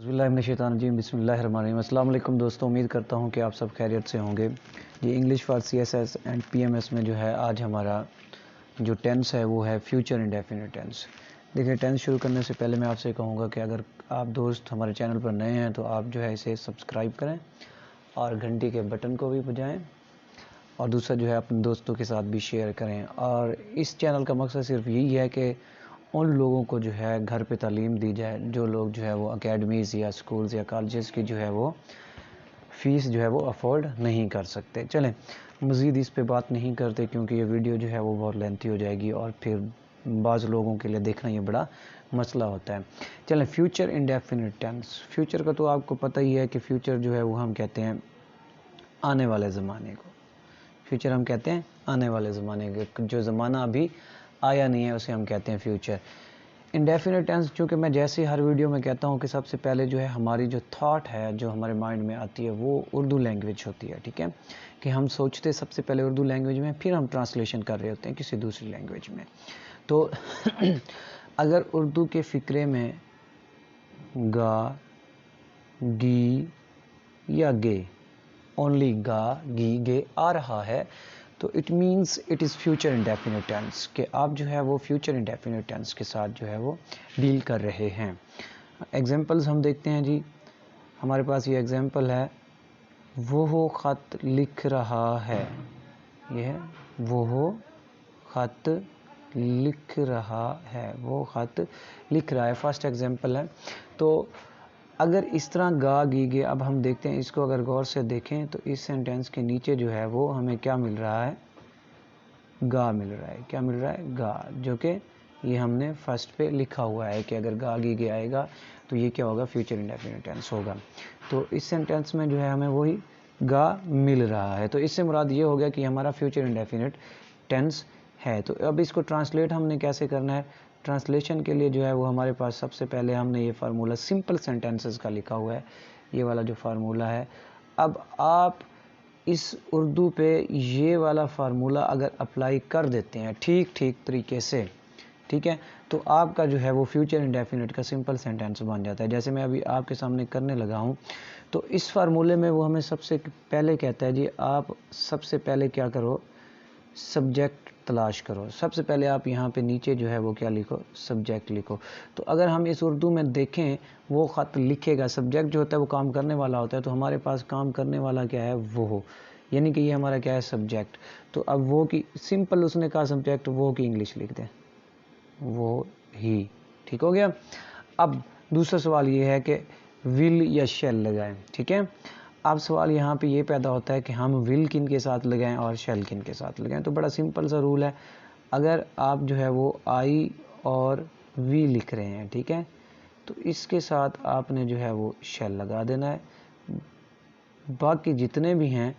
बिस्मिल्लाहिर्रहमानिर्रहीम। अस्सलाम वालेकुम दोस्तों, उम्मीद करता हूँ कि आप सब खैरियत से होंगे। ये English for CSS and PMS में जो है आज हमारा जो टेंस है वो है फ्यूचर इंडेफिनिट टेंस। देखिए, टेंस शुरू करने से पहले मैं आपसे कहूँगा कि अगर आप दोस्त हमारे चैनल पर नए हैं तो आप जो है इसे सब्सक्राइब करें और घंटी के बटन को भी बजाएँ, और दूसरा जो है अपने दोस्तों के साथ भी शेयर करें। और इस चैनल का मकसद सिर्फ यही है कि उन लोगों को जो है घर पे तालीम दी जाए जो लोग जो है वो अकेडमीज़ या स्कूल्स या कॉलेजेस की जो है वो फ़ीस जो है वो अफोर्ड नहीं कर सकते। चलें, मज़ीद इस पे बात नहीं करते क्योंकि ये वीडियो जो है वो बहुत लेंथी हो जाएगी और फिर बाज़ लोगों के लिए देखना ये बड़ा मसला होता है। चलें, फ्यूचर इंडेफिनिट टेंस। फ्यूचर का तो आपको पता ही है कि फ्यूचर जो है वो हम कहते हैं आने वाले ज़माने को। फ्यूचर हम कहते हैं आने वाले ज़माने के, जो ज़माना अभी आया नहीं है उसे हम कहते हैं फ्यूचर। इंडेफिनिट टेंस, चूँकि मैं जैसे हर वीडियो में कहता हूँ कि सबसे पहले जो है हमारी जो थॉट है जो हमारे माइंड में आती है वो उर्दू लैंग्वेज होती है। ठीक है, कि हम सोचते सबसे पहले उर्दू लैंग्वेज में, फिर हम ट्रांसलेशन कर रहे होते हैं किसी दूसरी लैंग्वेज में। तो अगर उर्दू के फ़िक्रे में गा, गी या गे, ओनली गा, गी, गे आ रहा है तो it means it is future indefinite tense, कि आप जो है वो फ्यूचर इंडेफिनिट टेंस के साथ जो है वो डील कर रहे हैं। एग्जांपल्स हम देखते हैं जी। हमारे पास ये एग्जांपल है, वो ख़त लिख रहा है। ये है वो ख़त लिख रहा है, वो ख़त लिख रहा है, फर्स्ट एग्जांपल है। तो अगर इस तरह गा, गी, गे, अब हम देखते हैं इसको, अगर गौर से देखें तो इस सेंटेंस के नीचे जो है वो हमें क्या मिल रहा है? गा मिल रहा है। क्या मिल रहा है? गा, जो कि ये हमने फर्स्ट पे लिखा हुआ है कि अगर गा, गी, गे आएगा तो ये क्या होगा? फ्यूचर इंडेफिनिट टेंस होगा। तो इस सेंटेंस में जो है हमें वही गा मिल रहा है, तो इससे मुराद ये हो गया कि हमारा फ्यूचर इंडेफिनिट टेंस है। तो अब इसको ट्रांसलेट हमने कैसे करना है? ट्रांसलेशन के लिए जो है वो हमारे पास सबसे पहले हमने ये फार्मूला सिंपल सेंटेंसेस का लिखा हुआ है, ये वाला जो फार्मूला है। अब आप इस उर्दू पे ये वाला फार्मूला अगर अप्लाई कर देते हैं ठीक तरीके से, ठीक है, तो आपका जो है वो फ्यूचर इंडेफिनिट का सिंपल सेंटेंस बन जाता है। जैसे मैं अभी आपके सामने करने लगा हूँ, तो इस फार्मूले में वो हमें सबसे पहले कहता है जी आप सबसे पहले क्या करो? सब्जेक्ट तलाश करो। सबसे पहले आप यहाँ पे नीचे जो है वो क्या लिखो? सब्जेक्ट लिखो। तो अगर हम इस उर्दू में देखें, वो ख़त लिखेगा, सब्जेक्ट जो होता है वो काम करने वाला होता है, तो हमारे पास काम करने वाला क्या है? वो, यानी कि ये हमारा क्या है? सब्जेक्ट। तो अब वो की सिंपल उसने कहा सब्जेक्ट, वो की इंग्लिश लिख दें, वो ही। ठीक हो गया। अब दूसरा सवाल ये है कि विल या शेल लगाएं। ठीक है, अब सवाल यहाँ पे ये पैदा होता है कि हम विल किन के साथ लगाएं और शेल किन के साथ लगाएं। तो बड़ा सिंपल सा रूल है, अगर आप जो है वो आई और वी लिख रहे हैं, ठीक है, तो इसके साथ आपने जो है वो शेल लगा देना है। बाकी जितने भी हैं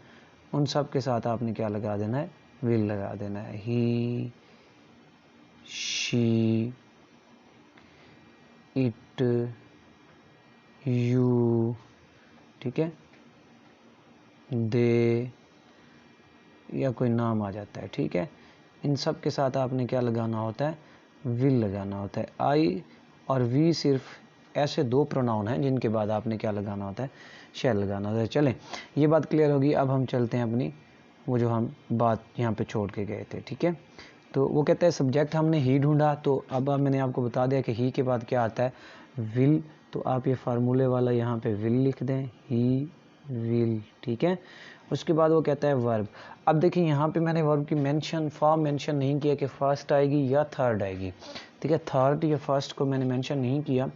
उन सब के साथ आपने क्या लगा देना है? विल लगा देना है। ही, शी, इट, यू, ठीक है, दे, या कोई नाम आ जाता है, ठीक है, इन सब के साथ आपने क्या लगाना होता है? विल लगाना होता है। आई और वी सिर्फ ऐसे दो प्रोनाउन हैं जिनके बाद आपने क्या लगाना होता है? शेल लगाना होता है। चलें, ये बात क्लियर होगी। अब हम चलते हैं अपनी वो जो हम बात यहाँ पे छोड़ के गए थे। ठीक है, तो वो कहता है सब्जेक्ट हमने ही ढूंढा, तो अब मैंने आपको बता दिया कि ही के बाद क्या आता है? विल। तो आप ये फार्मूले वाला यहाँ पे विल लिख दें, ही विल। ठीक है, उसके बाद वो कहता है वर्ब। अब देखिए यहाँ पे मैंने वर्ब की फॉर्म मेंशन नहीं किया कि फर्स्ट आएगी या थर्ड आएगी। ठीक है, थर्ड या फर्स्ट को मैंने मेंशन नहीं किया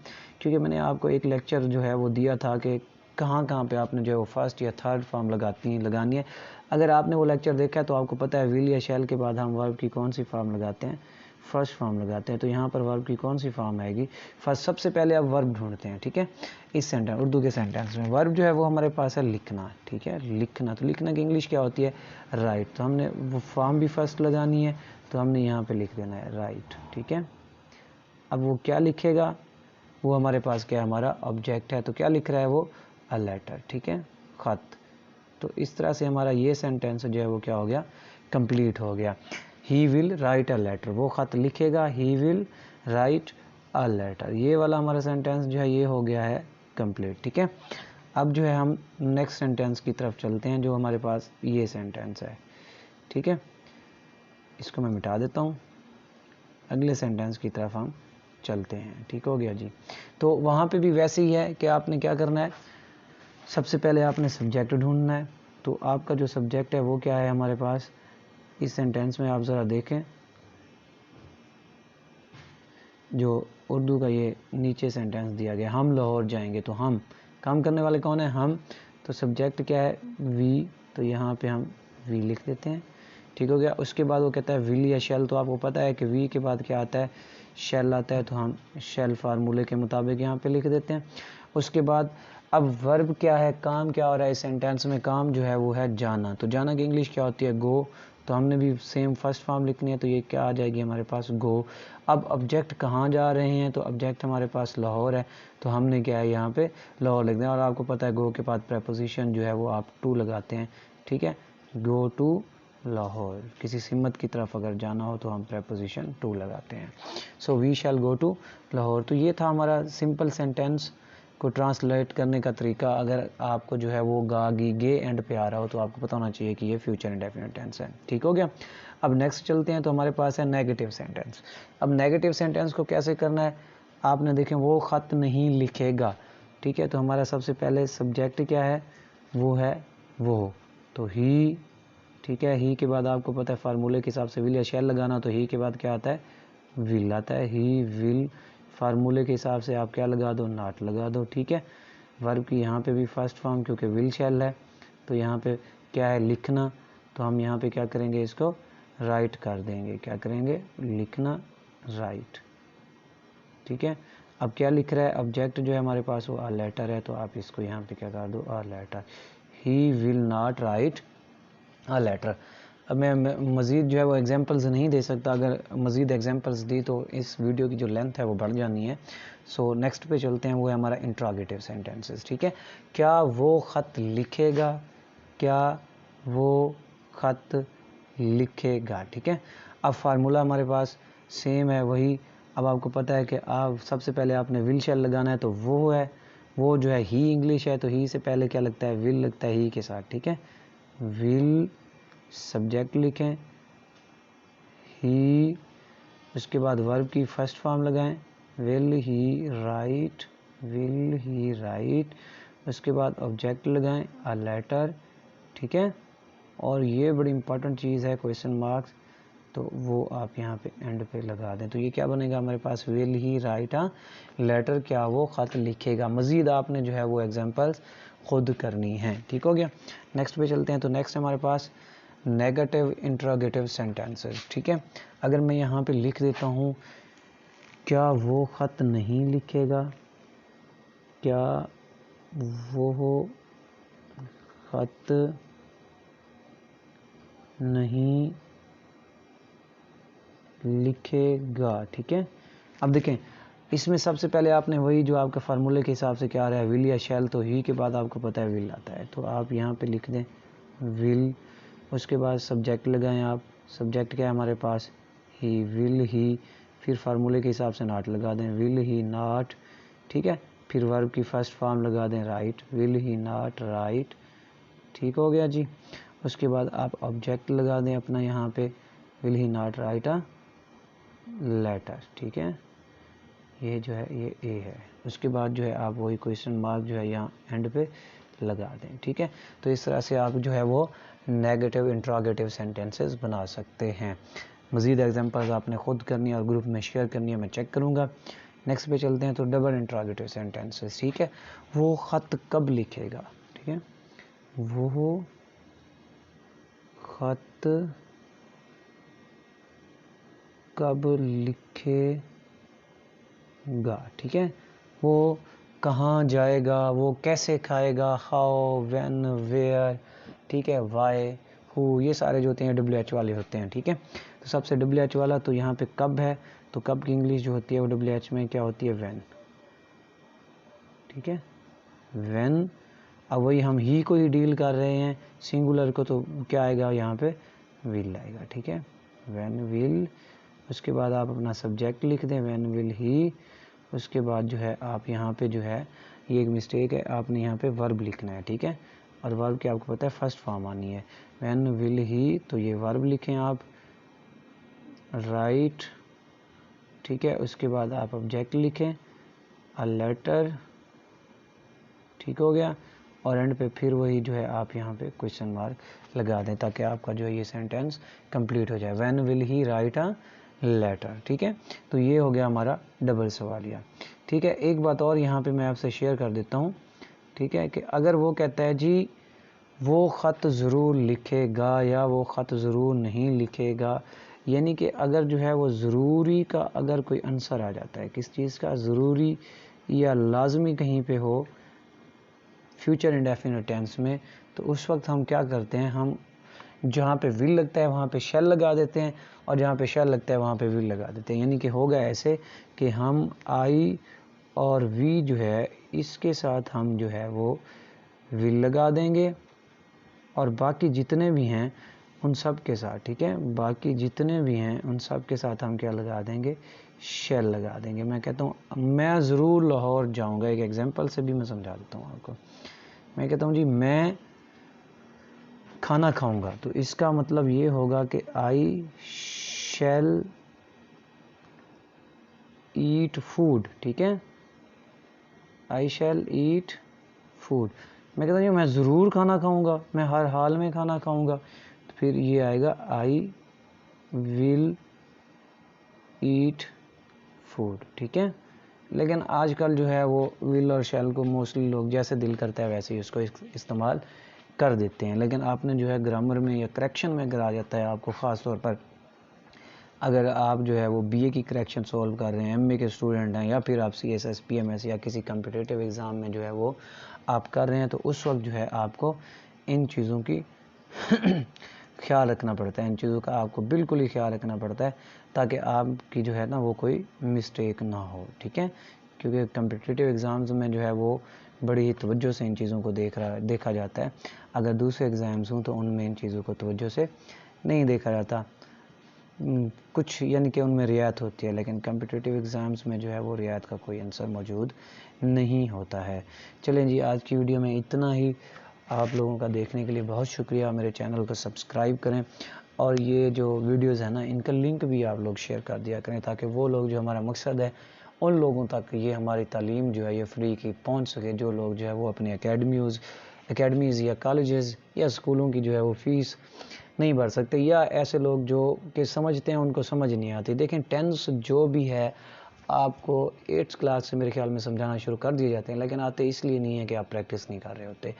क्योंकि मैंने आपको एक लेक्चर जो है वो दिया था कि कहाँ पे आपने जो है वो फर्स्ट या थर्ड फॉर्म लगानी है। अगर आपने वो लेक्चर देखा है तो आपको पता है विल या शैल के बाद हम वर्ब की कौन सी फॉर्म लगाते हैं? फर्स्ट फॉर्म लगाते हैं। तो यहाँ पर वर्ब की कौन सी फॉर्म आएगी? फर्स्ट। सबसे पहले आप वर्ब ढूंढते हैं। ठीक है, इस सेंटेंस, उर्दू के सेंटेंस में वर्ब जो है वो हमारे पास है लिखना। ठीक है, लिखना। तो लिखना की इंग्लिश क्या होती है? राइट। तो हमने वो फॉर्म भी फर्स्ट लगानी है, तो हमने यहाँ पे लिख देना है राइट। ठीक है, अब वो क्या लिखेगा? वो हमारे पास क्या है? हमारा ऑब्जेक्ट है, तो क्या लिख रहा है वो? A letter. ठीक है, ख़त। तो इस तरह से हमारा ये सेंटेंस जो है वो क्या हो गया? कंप्लीट हो गया। He will write a letter, वो ख़त लिखेगा। He will write a letter, ये वाला हमारा सेंटेंस जो है ये हो गया है कंप्लीट। ठीक है, अब जो है हम नेक्स्ट सेंटेंस की तरफ चलते हैं, जो हमारे पास ये सेंटेंस है। ठीक है, इसको मैं मिटा देता हूँ, अगले सेंटेंस की तरफ हम चलते हैं। ठीक हो गया जी। तो वहाँ पे भी वैसे ही है कि आपने क्या करना है, सबसे पहले आपने सब्जेक्ट ढूंढना है। तो आपका जो सब्जेक्ट है वो क्या है हमारे पास इस सेंटेंस में, आप ज़रा देखें, जो उर्दू का ये नीचे सेंटेंस दिया गया, हम लाहौर जाएंगे। तो हम काम करने वाले कौन है, हम। तो सब्जेक्ट क्या है, वी। तो यहाँ पे हम वी लिख देते हैं। ठीक हो गया। उसके बाद वो कहता है विल या शेल। तो आपको पता है कि वी के बाद क्या आता है, शेल आता है। तो हम शेल फार्मूले के मुताबिक यहाँ पे लिख देते हैं। उसके बाद अब वर्ब क्या है, काम क्या हो रहा है इस सेंटेंस में, काम जो है वो है जाना। तो जाना की इंग्लिश क्या होती है, गो। तो हमने भी सेम फर्स्ट फॉर्म लिखनी है, तो ये क्या आ जाएगी हमारे पास, गो। अब ऑब्जेक्ट कहाँ जा रहे हैं, तो ऑब्जेक्ट हमारे पास लाहौर है। तो हमने क्या है यहाँ पे लाहौर लिख दिया। और आपको पता है गो के बाद प्रेपोजिशन जो है वो आप टू लगाते हैं। ठीक है, गो टू लाहौर, किसी सिमत की तरफ अगर जाना हो तो हम प्रेपोजिशन टू लगाते हैं। So we shall go to Lahore. तो ये था हमारा सिंपल सेंटेंस को ट्रांसलेट करने का तरीका। अगर आपको जो है वो गा गी गे एंड पे आ रहा हो तो आपको पता होना चाहिए कि ये फ्यूचर इंडेफिनिट टेंस है। ठीक हो गया। अब नेक्स्ट चलते हैं, तो हमारे पास है नेगेटिव सेंटेंस। अब नेगेटिव सेंटेंस को कैसे करना है, आपने देखें वो ख़त नहीं लिखेगा। ठीक है, तो हमारा सबसे पहले सब्जेक्ट क्या है, वो है वो। तो ही, ठीक है, ही के बाद आपको पता है फार्मूले के हिसाब से विल या शैल लगाना। तो ही के बाद क्या आता है, विल आता है। ही विल, फार्मूले के हिसाब से आप क्या लगा दो, नॉट लगा दो। ठीक है, वर्ब की यहाँ पे भी फर्स्ट फॉर्म क्योंकि विल शैल है। तो यहाँ पे क्या है, लिखना। तो हम यहाँ पे क्या करेंगे, इसको राइट कर देंगे। क्या करेंगे, लिखना, राइट। ठीक है, अब क्या लिख रहा है, ऑब्जेक्ट जो है हमारे पास वो आ लेटर है। तो आप इसको यहाँ पे क्या कर दो, a letter. He will not write a letter. अब मैं मज़ीद जो है वो एग्जांपल्स नहीं दे सकता, अगर मज़ीद एग्जांपल्स दी तो इस वीडियो की जो लेंथ है वो बढ़ जानी है। सो नेक्स्ट पे चलते हैं, वो है हमारा इंट्रोगेटिव सेंटेंसेस। ठीक है, क्या वो ख़त लिखेगा, क्या वो ख़त लिखेगा। ठीक है, अब फार्मूला हमारे पास सेम है वही। अब आपको पता है कि आप सबसे पहले आपने विल शैल लगाना है। तो वो है, वो जो है ही इंग्लिश है। तो ही से पहले क्या लगता है, विल लगता है ही के साथ। ठीक है, विल सब्जेक्ट लिखें, ही, उसके बाद वर्ब की फर्स्ट फॉर्म लगाएं, will he right, will he right. उसके बाद ऑब्जेक्ट लगाएं, अ लेटर। ठीक है, और ये बड़ी इंपॉर्टेंट चीज़ है, क्वेश्चन मार्क्स। तो वो आप यहाँ पे एंड पे लगा दें। तो ये क्या बनेगा हमारे पास, will he write a letter, क्या वो ख़त लिखेगा। मज़ीद आपने जो है वो एग्जांपल्स खुद करनी है। ठीक हो गया। नेक्स्ट पे चलते हैं। तो नेक्स्ट हमारे पास नेगेटिव इंट्रोगेटिव सेंटेंसेस। ठीक है, अगर मैं यहाँ पे लिख देता हूँ, क्या वो ख़त नहीं लिखेगा, क्या वो ख़त नहीं लिखेगा। ठीक है, अब देखें इसमें सबसे पहले आपने वही जो आपके फार्मूले के हिसाब से क्या आ रहा है, विल या शैल। तो ही के बाद आपको पता है विल आता है। तो आप यहाँ पे लिख दें विल। उसके बाद सब्जेक्ट लगाएं आप, सब्जेक्ट क्या है हमारे पास, ही, विल ही। फिर फार्मूले के हिसाब से नॉट लगा दें, विल ही नॉट। ठीक है, फिर वर्ब की फर्स्ट फॉर्म लगा दें, right, will he not right. ठीक हो गया जी। उसके बाद आप ऑब्जेक्ट लगा दें अपना यहाँ पे, will he not write a letter. ठीक है, ये जो है ये ए है। उसके बाद जो है आप वही क्वेश्चन मार्क जो है यहाँ एंड पे लगा दें। ठीक है, तो इस तरह से आप जो है वो नेगेटिव इंट्रोगेटिव सेंटेंसेस बना सकते हैं। मज़ीद एग्जांपल्स आपने खुद करनी है और ग्रुप में शेयर करनी है, मैं चेक करूँगा। नेक्स्ट पे चलते हैं। तो डबल इंट्रोगेटिव सेंटेंसेस। ठीक है, वो ख़त कब लिखेगा। ठीक है, वो ख़त कब लिखेगा। ठीक है, वो कहाँ जाएगा, वो कैसे खाएगा, हाउ, व्हेन, वेयर। ठीक है, वाई, हु, ये सारे जो होते हैं WH वाले होते हैं। ठीक है, तो सबसे WH वाला तो यहाँ पे कब है। तो कब की इंग्लिश जो होती है वो WH में क्या होती है, व्हेन। ठीक है, व्हेन। अब वही हम ही को ही डील कर रहे हैं, सिंगुलर को, तो क्या आएगा यहाँ पे, विल आएगा। ठीक है, व्हेन विल। उसके बाद आप अपना सब्जेक्ट लिख दें, व्हेन विल ही। उसके बाद जो है आप यहाँ पे जो है ये एक मिस्टेक है, आपने यहाँ पे वर्ब लिखना है, ठीक है। और वर्ब की आपको पता है फर्स्ट फॉर्म आनी है, व्हेन विल ही, तो ये वर्ब लिखें आप, राइट, ठीक है। उसके बाद आप ऑब्जेक्ट लिखें, अ लेटर, ठीक हो गया। और एंड पे फिर वही जो है आप यहाँ पे क्वेश्चन मार्क लगा दें, ताकि आपका जो है ये सेंटेंस कंप्लीट हो जाए, when will he write a letter, ठीक है। तो ये हो गया हमारा डबल सवालिया, ठीक है। एक बात और यहाँ पे मैं आपसे शेयर कर देता हूँ, ठीक है, कि अगर वो कहता है जी वो ख़त ज़रूर लिखेगा या वो ख़त ज़रूर नहीं लिखेगा, यानी कि अगर जो है वो ज़रूरी का अगर कोई आंसर आ जाता है, किस चीज़ का, ज़रूरी या लाजमी कहीं पे हो फ्यूचर इंडेफिनिट टेंस में, तो उस वक्त हम क्या करते हैं, हम जहाँ पे विल लगता है वहाँ पे शैल लगा देते हैं, और जहाँ पे शैल लगता है वहाँ पे विल लगा देते हैं। यानी कि होगा ऐसे कि हम आई और वी जो है इसके साथ हम जो है वो विल लगा देंगे, और बाकी जितने भी हैं उन सब के साथ, ठीक है, बाकी जितने भी हैं उन सब के साथ हम क्या लगा देंगे, शैल लगा देंगे। मैं कहता हूँ मैं ज़रूर लाहौर जाऊँगा, एक एग्जांपल से भी मैं समझा देता हूँ आपको। मैं कहता हूँ जी मैं खाना खाऊंगा, तो इसका मतलब ये होगा कि आई शैल ईट फूड, ठीक है, आई शैल ईट फूड। मैं कहता हूँ मैं ज़रूर खाना खाऊंगा, मैं हर हाल में खाना खाऊंगा, तो फिर ये आएगा आई विल ईट फूड, ठीक है। लेकिन आजकल जो है वो विल और शैल को मोस्टली लोग जैसे दिल करता है वैसे ही उसको इस्तेमाल कर देते हैं। लेकिन आपने जो है ग्रामर में या करेक्शन में अगर आ जाता है आपको, ख़ास तौर पर अगर आप जो है वो बीए की करेक्शन सॉल्व कर रहे हैं, एमए के स्टूडेंट हैं, या फिर आप सीएसएस पीएमएस या किसी कम्पिटिटिव एग्ज़ाम में जो है वो आप कर रहे हैं, तो उस वक्त जो है आपको इन चीज़ों की ख्याल रखना पड़ता है, इन चीज़ों का आपको बिल्कुल ही ख्याल रखना पड़ता है, ताकि आपकी जो है ना वो कोई मिस्टेक ना हो, ठीक है। क्योंकि कम्पिटिटिव एग्ज़ाम्स में जो है वो बड़ी ही तवज्जो से इन चीज़ों को देखा जाता है। अगर दूसरे एग्ज़ाम्स हों तो उनमें इन चीज़ों को तवज्जो से नहीं देखा जाता, कुछ यानी कि उनमें रियायत होती है, लेकिन कम्पिटिटिव एग्ज़ाम्स में जो है वो रियायत का कोई आंसर मौजूद नहीं होता है। चलें जी, आज की वीडियो में इतना ही। आप लोगों का देखने के लिए बहुत शुक्रिया। मेरे चैनल को सब्सक्राइब करें, और ये जो वीडियोज़ है ना इनका लिंक भी आप लोग शेयर कर दिया करें, ताकि वो लोग, जो हमारा मकसद है उन लोगों तक ये हमारी तालीम जो है ये फ्री की पहुंच सके, जो लोग जो है वो अपनी एकेडमीज़ या कॉलेजेस या स्कूलों की जो है वो फ़ीस नहीं भर सकते, या ऐसे लोग जो कि समझते हैं उनको समझ नहीं आती। देखें टेंस जो भी है आपको 8th क्लास से मेरे ख्याल में समझाना शुरू कर दिए जाते हैं, लेकिन आते इसलिए नहीं है कि आप प्रैक्टिस नहीं कर रहे होते।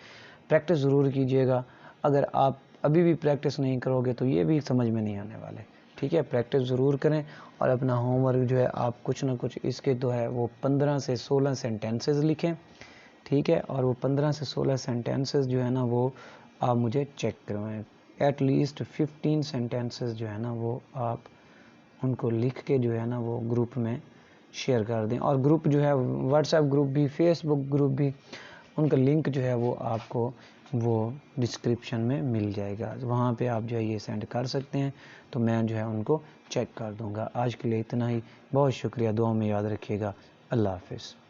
प्रैक्टिस ज़रूर कीजिएगा। अगर आप अभी भी प्रैक्टिस नहीं करोगे तो ये भी समझ में नहीं आने वाले, ठीक है। प्रैक्टिस ज़रूर करें, और अपना होमवर्क जो है आप कुछ ना कुछ इसके तो है वो 15 से 16 सेंटेंसेस लिखें, ठीक है। और वो 15 से 16 सेंटेंसेस जो है ना वो आप मुझे चेक करवाएं। एटलीस्ट 15 सेंटेंसेस जो है ना वो आप उनको लिख के जो है ना वो ग्रुप में शेयर कर दें। और ग्रुप जो है व्हाट्सएप ग्रुप भी, फेसबुक ग्रुप भी, उनका लिंक जो है वो आपको वो डिस्क्रिप्शन में मिल जाएगा, वहाँ पे आप जो है ये सेंड कर सकते हैं, तो मैं जो है उनको चेक कर दूँगा। आज के लिए इतना ही, बहुत शुक्रिया, दुआ में याद रखिएगा। अल्लाह हाफ़िज़।